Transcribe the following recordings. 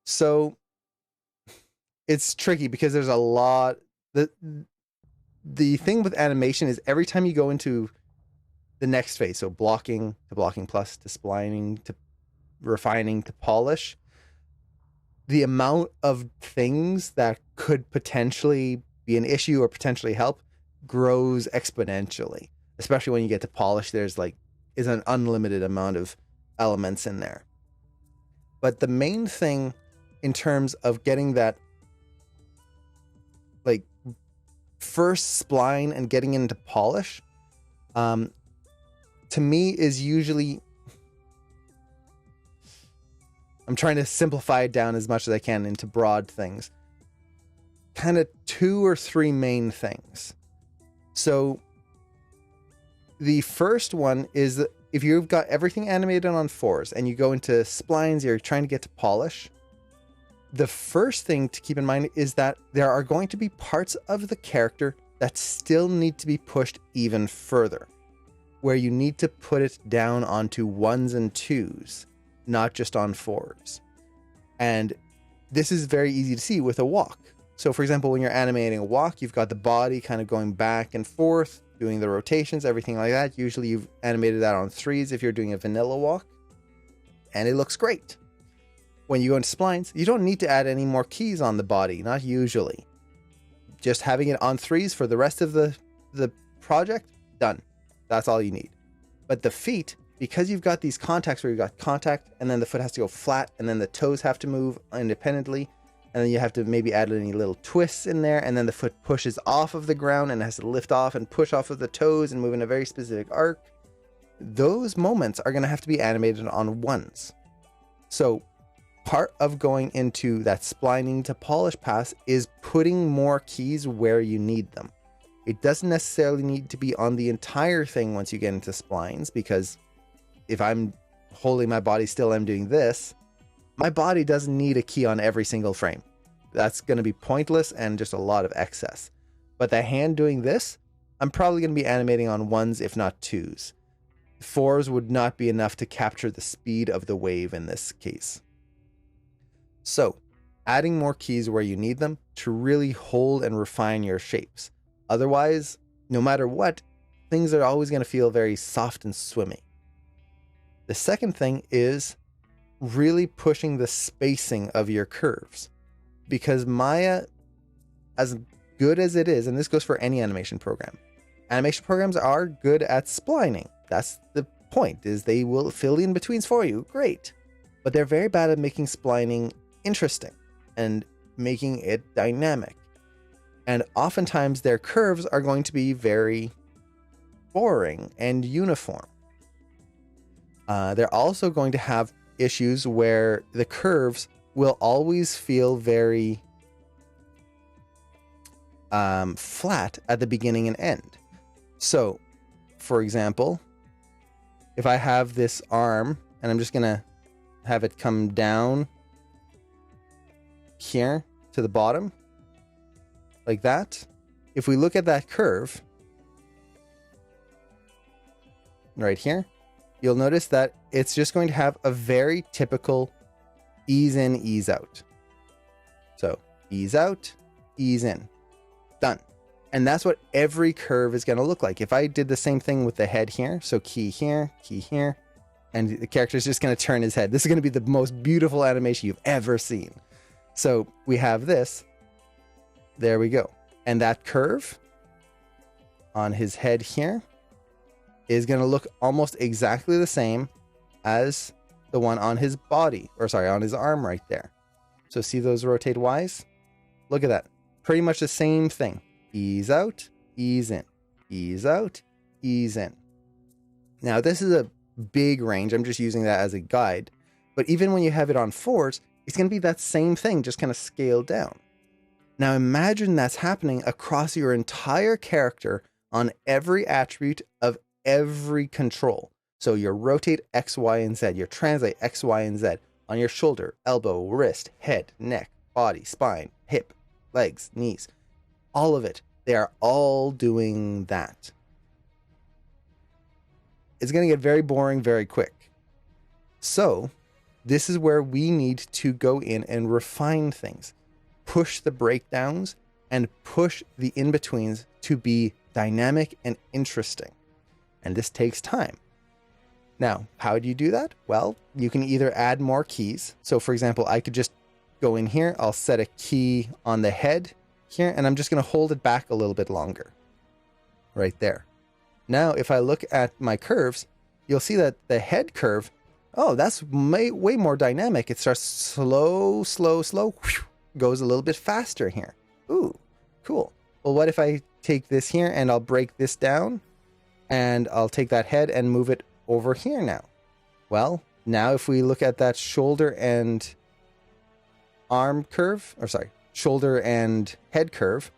So it's tricky because there's a lot. The thing with animation is every time you go into the next phase, so blocking to blocking plus to splining to refining to polish, the amount of things that could potentially be an issue or potentially help grows exponentially. Especially when you get to polish, there's like is an unlimited amount of elements in there. But the main thing in terms of getting that like first spline and getting into polish, to me is usually, I'm trying to simplify it down as much as I can into broad things. Kind of 2 or 3 main things. So the first one is that if you've got everything animated on 4s and you go into splines, you're trying to get to polish, the first thing to keep in mind is that there are going to be parts of the character that still need to be pushed even further, where you need to put it down onto 1s and 2s, not just on 4s. And this is very easy to see with a walk. So for example, when you're animating a walk, you've got the body kind of going back and forth, doing the rotations, everything like that. Usually you've animated that on 3s if you're doing a vanilla walk, and it looks great. When you go into splines, you don't need to add any more keys on the body, not usually. Just having it on 3s for the rest of the project, done. That's all you need. But the feet, because you've got these contacts where you've got contact, and then the foot has to go flat, and then the toes have to move independently, and then you have to maybe add any little twists in there, and then the foot pushes off of the ground and has to lift off and push off of the toes and move in a very specific arc. Those moments are going to have to be animated on 1s. So part of going into that splining to polish pass is putting more keys where you need them. It doesn't necessarily need to be on the entire thing once you get into splines, because if I'm holding my body still, I'm doing this, my body doesn't need a key on every single frame. That's going to be pointless and just a lot of excess. But the hand doing this, I'm probably going to be animating on 1s, if not 2s. 4s would not be enough to capture the speed of the wave in this case. So, adding more keys where you need them to really hold and refine your shapes. Otherwise, no matter what, things are always going to feel very soft and swimmy. The second thing is really pushing the spacing of your curves. Because Maya, as good as it is, and this goes for any animation program, animation programs are good at splining. That's the point, is they will fill in betweens for you. Great. But they're very bad at making splining interesting and making it dynamic. And oftentimes their curves are going to be very boring and uniform. They're also going to have issues where the curves will always feel very flat at the beginning and end. So, for example, if I have this arm and I'm just going to have it come down here to the bottom, like that. If we look at that curve right here, you'll notice that it's just going to have a very typical ease in, ease out. So ease out, ease in, done. And that's what every curve is going to look like. If I did the same thing with the head here, so key here, and the character is just going to turn his head. This is going to be the most beautiful animation you've ever seen. So we have this. There we go. And that curve on his head here is going to look almost exactly the same as the one on his body, or sorry, on his arm right there. So see those rotate Ys? Look at that. Pretty much the same thing. Ease out, ease in, ease out, ease in. Now this is a big range. I'm just using that as a guide. But even when you have it on 4s, it's going to be that same thing, just kind of scaled down. Now imagine that's happening across your entire character on every attribute of every control. So your rotate X, Y, and Z, your translate X, Y, and Z on your shoulder, elbow, wrist, head, neck, body, spine, hip, legs, knees, all of it. They are all doing that. It's going to get very boring very quick. So This is where we need to go in and refine things, push the breakdowns and push the in-betweens to be dynamic and interesting. And this takes time. Now, how do you do that? Well, you can either add more keys. So for example, I could just go in here, I'll set a key on the head here, and I'm just going to hold it back a little bit longer. Right there. Now, if I look at my curves, you'll see that the head curve, oh, that's way more dynamic. It starts slow, goes a little bit faster here. Ooh, cool. Well, what if I take this here and I'll break this down and I'll take that head and move it over here now? Well, now if we look at that shoulder and arm curve, or sorry, shoulder and head curve,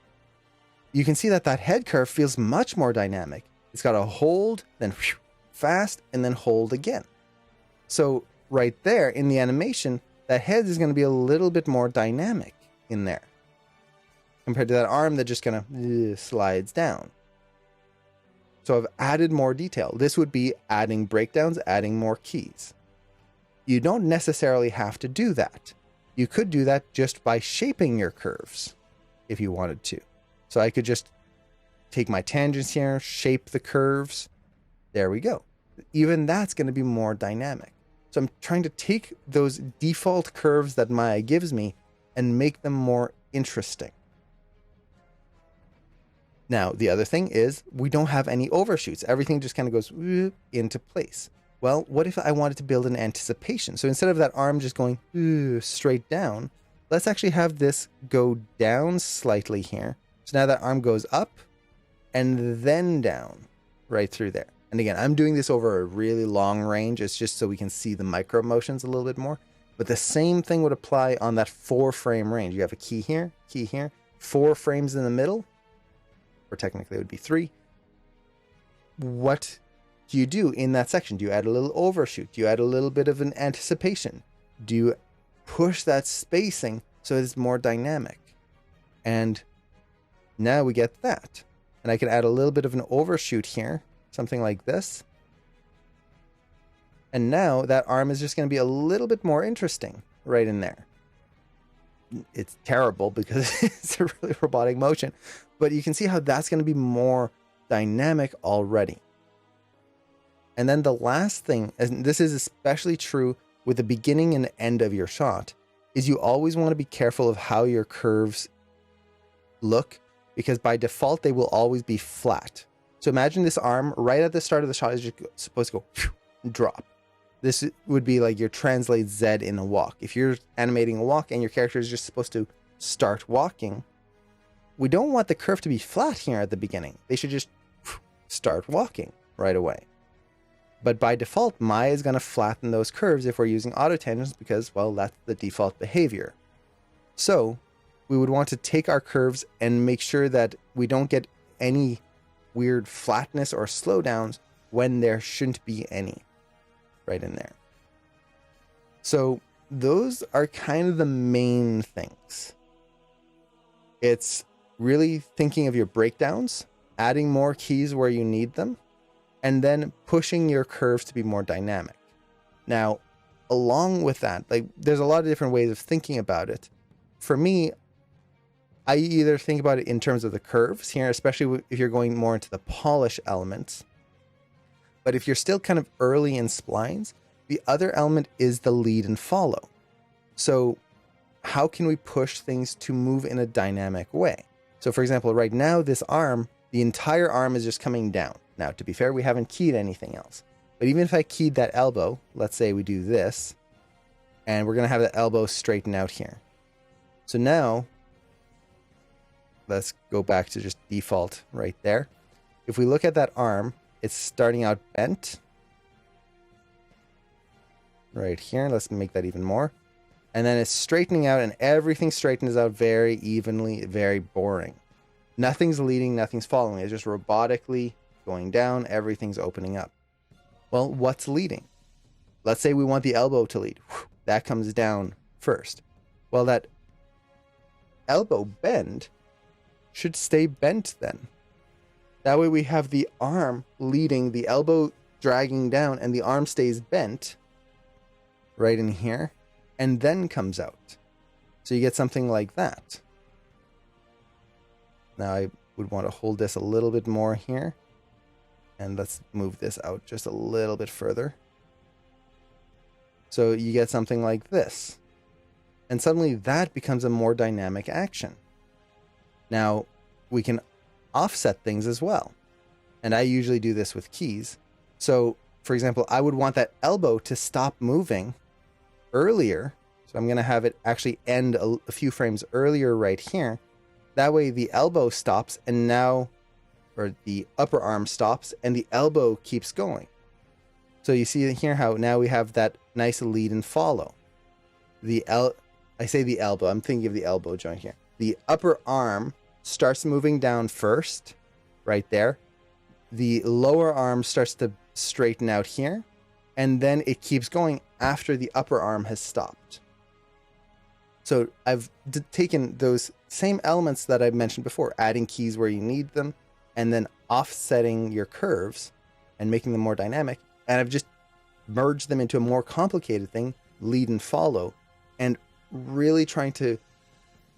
you can see that that head curve feels much more dynamic. It's got a hold, then fast, and then hold again. So right there in the animation, that head is going to be a little bit more dynamic in there compared to that arm that just kind of slides down. So I've added more detail. This would be adding breakdowns, adding more keys. You don't necessarily have to do that. You could do that just by shaping your curves if you wanted to. So I could just take my tangents here, shape the curves. There we go. Even that's going to be more dynamic. So I'm trying to take those default curves that Maya gives me and make them more interesting. Now, the other thing is we don't have any overshoots. Everything just kind of goes into place. Well, what if I wanted to build an anticipation? So instead of that arm just going straight down, let's actually have this go down slightly here. So now that arm goes up and then down right through there. And again, I'm doing this over a really long range. It's just so we can see the micro motions a little bit more. But the same thing would apply on that 4-frame range. You have a key here, 4 frames in the middle, or technically it would be 3. What do you do in that section? Do you add a little overshoot? Do you add a little bit of an anticipation? Do you push that spacing so it's more dynamic? And now we get that. And I can add a little bit of an overshoot here, something like this. And now that arm is just going to be a little bit more interesting right in there. It's terrible because it's a really robotic motion, but you can see how that's going to be more dynamic already. And then the last thing, and this is especially true with the beginning and end of your shot, is you always want to be careful of how your curves look, because by default, they will always be flat. So imagine this arm right at the start of the shot is just supposed to go drop. This would be like your translate Z in a walk. If you're animating a walk and your character is just supposed to start walking, we don't want the curve to be flat here at the beginning. They should just start walking right away. But by default, Maya is going to flatten those curves if we're using auto tangents because, well, that's the default behavior. So we would want to take our curves and make sure that we don't get any weird flatness or slowdowns when there shouldn't be any right in there. So those are kind of the main things. It's really thinking of your breakdowns, adding more keys where you need them, and then pushing your curves to be more dynamic. Now, along with that, like there's a lot of different ways of thinking about it. For me, I either think about it in terms of the curves here, especially if you're going more into the polish elements. But if you're still kind of early in splines, the other element is the lead and follow. So how can we push things to move in a dynamic way? So for example, right now, this arm, the entire arm is just coming down. Now, to be fair, we haven't keyed anything else. But even if I keyed that elbow, let's say we do this, and we're going to have the elbow straighten out here. So now, let's go back to just default right there. If we look at that arm, it's starting out bent. Right here, let's make that even more. And then it's straightening out, and everything straightens out very evenly, very boring. Nothing's leading, nothing's following. It's just robotically going down, everything's opening up. Well, what's leading? Let's say we want the elbow to lead. That comes down first. Well, that elbow bend should stay bent then. That way we have the arm leading, the elbow dragging down, and the arm stays bent. right in here and then comes out. So you get something like that. Now I would want to hold this a little bit more here. And let's move this out just a little bit further. So you get something like this. And suddenly that becomes a more dynamic action. Now we can offset things as well. And I usually do this with keys. So for example, I would want that elbow to stop moving earlier. So I'm going to have it actually end a few frames earlier right here. That way the elbow stops and now, or the upper arm stops and the elbow keeps going. So you see here how now we have that nice lead and follow. I say the elbow, I'm thinking of the elbow joint here. The upper arm starts moving down first, right there. The lower arm starts to straighten out here, and then it keeps going after the upper arm has stopped. So I've taken those same elements that I mentioned before, adding keys where you need them, and then offsetting your curves and making them more dynamic. And I've just merged them into a more complicated thing, lead and follow, and really trying to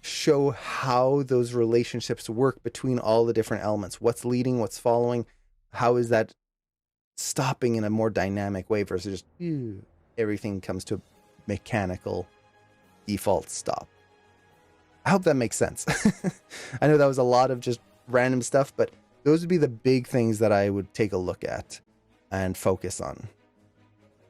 show how those relationships work between all the different elements. What's leading, what's following, how is that stopping in a more dynamic way versus just everything comes to a mechanical default stop. I hope that makes sense. I know that was a lot of just random stuff, but those would be the big things that I would take a look at and focus on.